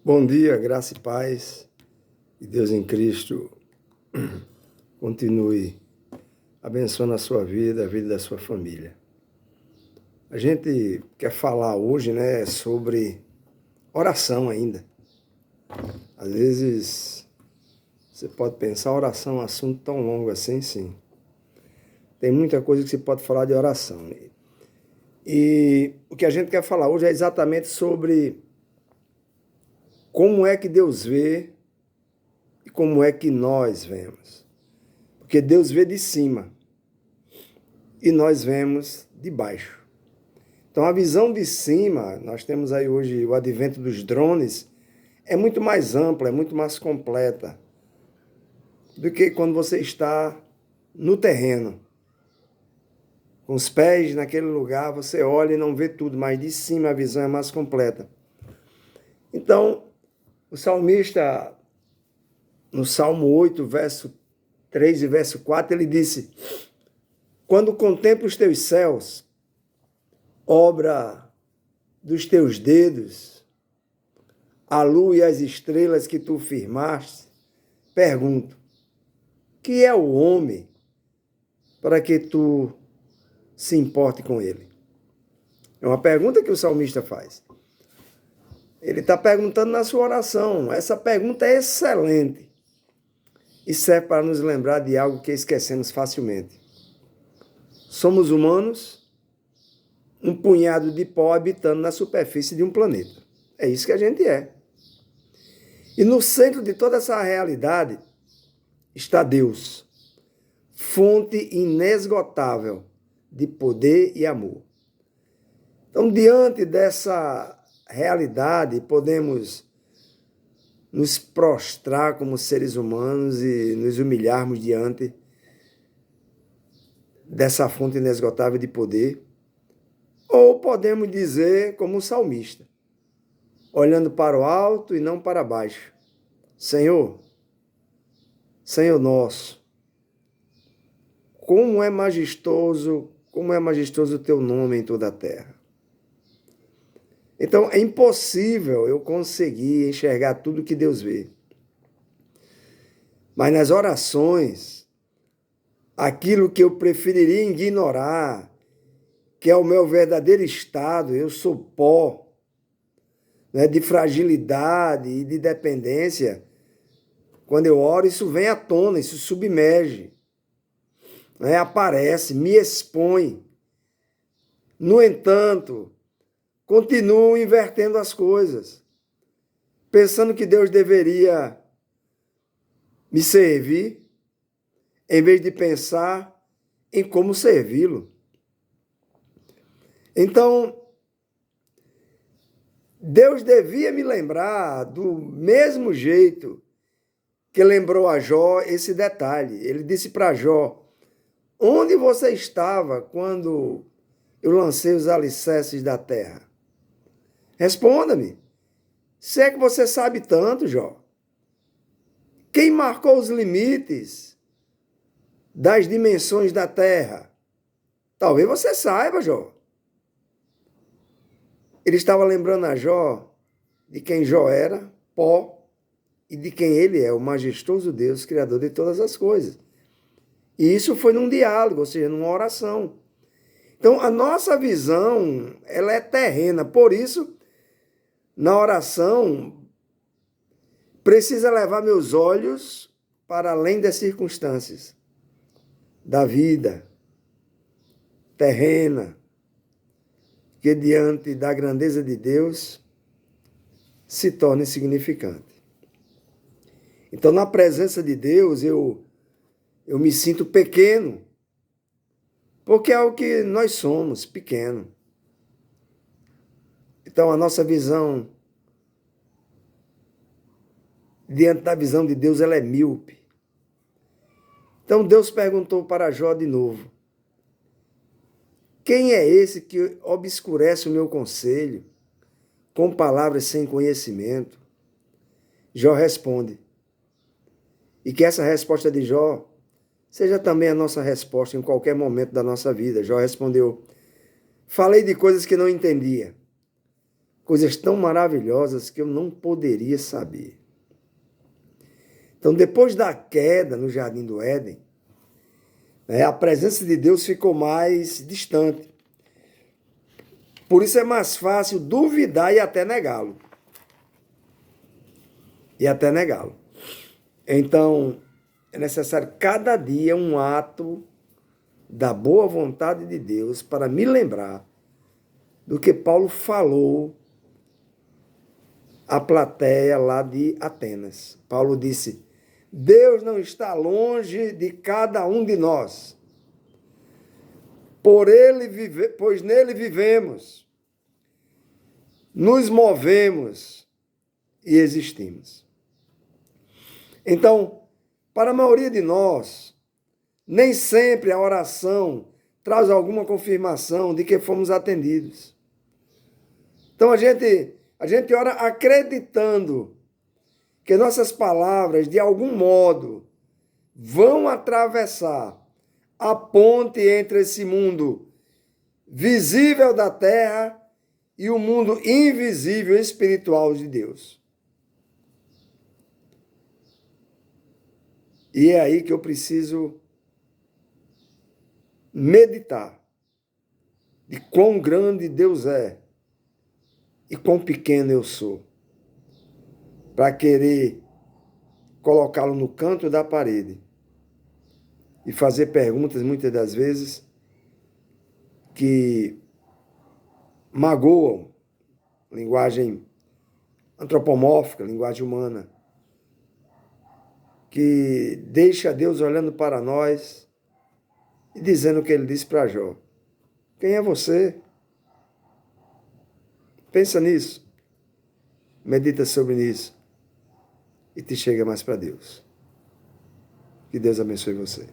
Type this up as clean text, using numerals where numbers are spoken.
Bom dia, graça e paz, e Deus em Cristo continue abençoando a sua vida, a vida da sua família. A gente quer falar hoje, né, sobre oração ainda. Às vezes você pode pensar, oração é um assunto tão longo assim, sim. Tem muita coisa que se pode falar de oração. E o que a gente quer falar hoje é exatamente sobre como é que Deus vê e como é que nós vemos. Porque Deus vê de cima e nós vemos de baixo. Então a visão de cima, nós temos aí hoje o advento dos drones, é muito mais ampla, é muito mais completa do que quando você está no terreno. Com os pés naquele lugar, você olha e não vê tudo, mas de cima a visão é mais completa. Então, o salmista, no Salmo 8, verso 3 e verso 4, ele disse: quando contemplo os teus céus, obra dos teus dedos, a lua e as estrelas que tu firmaste, pergunto: que é o homem para que tu se importe com ele? É uma pergunta que o salmista faz. Ele está perguntando na sua oração. Essa pergunta é excelente e serve para nos lembrar de algo que esquecemos facilmente. Somos humanos, um punhado de pó habitando na superfície de um planeta. É isso que a gente é. E no centro de toda essa realidade está Deus, fonte inesgotável de poder e amor. Então, diante dessa realidade, podemos nos prostrar como seres humanos e nos humilharmos diante dessa fonte inesgotável de poder. Ou podemos dizer, como o salmista, olhando para o alto e não para baixo: Senhor, Senhor nosso, como é majestoso o teu nome em toda a terra. Então, é impossível eu conseguir enxergar tudo que Deus vê. Mas nas orações, aquilo que eu preferiria ignorar, que é o meu verdadeiro estado, eu sou pó, né, de fragilidade e de dependência. Quando eu oro, isso vem à tona, isso submerge, né, aparece, me expõe. No entanto, continuo invertendo as coisas, pensando que Deus deveria me servir, em vez de pensar em como servi-lo. Então, Deus devia me lembrar do mesmo jeito que lembrou a Jó esse detalhe. Ele disse para Jó: onde você estava quando eu lancei os alicerces da terra? Responda-me. Se é que você sabe tanto, Jó. Quem marcou os limites das dimensões da terra? Talvez você saiba, Jó. Ele estava lembrando a Jó de quem Jó era, pó, e de quem ele é, o majestoso Deus, criador de todas as coisas. E isso foi num diálogo, ou seja, numa oração. Então, a nossa visão, ela é terrena. Por isso, na oração, precisa levar meus olhos para além das circunstâncias da vida terrena, que diante da grandeza de Deus se torna insignificante. Então, na presença de Deus, eu me sinto pequeno, porque é o que nós somos, pequeno. Então, a nossa visão, diante da visão de Deus, ela é míope. Então, Deus perguntou para Jó de novo: quem é esse que obscurece o meu conselho com palavras sem conhecimento? Jó responde. E que essa resposta de Jó seja também a nossa resposta em qualquer momento da nossa vida. Jó respondeu: falei de coisas que não entendia, coisas tão maravilhosas que eu não poderia saber. Então, depois da queda no Jardim do Éden, a presença de Deus ficou mais distante. Por isso é mais fácil duvidar e até negá-lo. Então, é necessário cada dia um ato da boa vontade de Deus para me lembrar do que Paulo falou à plateia lá de Atenas. Paulo disse: Deus não está longe de cada um de nós, pois nele vivemos, nos movemos e existimos. Então, para a maioria de nós, nem sempre a oração traz alguma confirmação de que fomos atendidos. Então, a gente ora acreditando que nossas palavras, de algum modo, vão atravessar a ponte entre esse mundo visível da terra e o mundo invisível espiritual de Deus. E é aí que eu preciso meditar de quão grande Deus é e quão pequeno eu sou, para querer colocá-lo no canto da parede e fazer perguntas, muitas das vezes, que magoam, linguagem antropomórfica, linguagem humana, que deixa Deus olhando para nós e dizendo o que ele disse para Jó. Quem é você? Pensa nisso. Medita sobre isso. E te chega mais para Deus. Que Deus abençoe você.